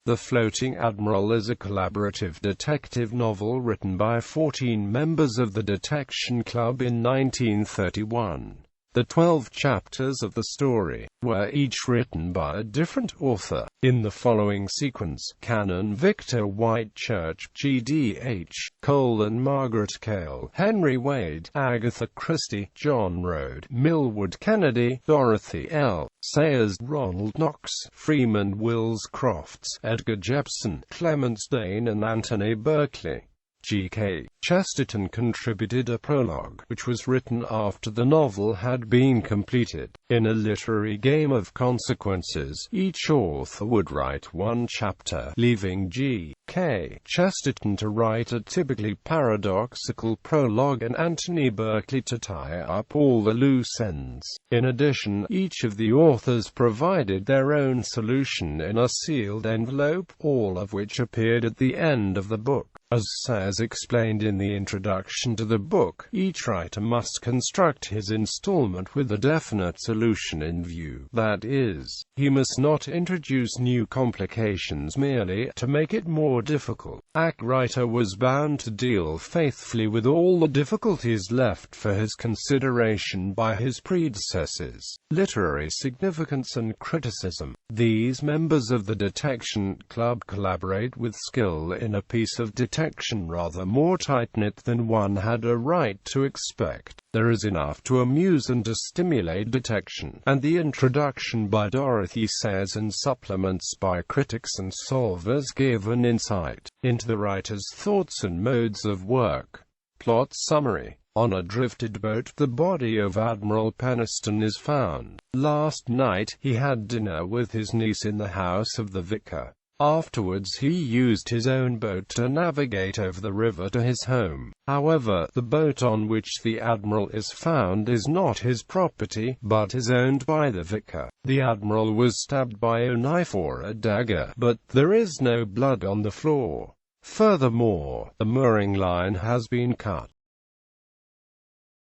The Floating Admiral is a collaborative detective novel written by 14 members of the Detection Club in 1931. The 12 chapters of the story were each written by a different author, in the following sequence: Canon Victor Whitechurch, G.D.H., Margaret Cale, Henry Wade, Agatha Christie, John Rode, Millward Kennedy, Dorothy L. Sayers, Ronald Knox, Freeman Wills Crofts, Edgar Jepson, Clemence Dane and Anthony Berkeley. G.K. Chesterton contributed a prologue, which was written after the novel had been completed. In a literary game of consequences, each author would write one chapter, leaving G.K. Chesterton to write a typically paradoxical prologue and Anthony Berkeley to tie up all the loose ends. In addition, each of the authors provided their own solution in a sealed envelope, all of which appeared at the end of the book. As Sayers explained in the introduction to the book, each writer must construct his installment with a definite solution in view. That is, he must not introduce new complications merely to make it more difficult. A writer was bound to deal faithfully with all the difficulties left for his consideration by his predecessors. Literary significance and criticism. These members of the Detection Club collaborate with skill in a piece of detection rather more tight-knit than one had a right to expect. There is enough to amuse and to stimulate detection, and the introduction by Dorothy Sayers and supplements by critics and solvers give an insight into the writer's thoughts and modes of work. Plot summary. On a drifted boat, the body of Admiral Penniston is found. Last night, he had dinner with his niece in the house of the vicar. Afterwards he used his own boat to navigate over the river to his home. However, the boat on which the Admiral is found is not his property, but is owned by the vicar. The Admiral was stabbed by a knife or a dagger, but there is no blood on the floor. Furthermore, the mooring line has been cut.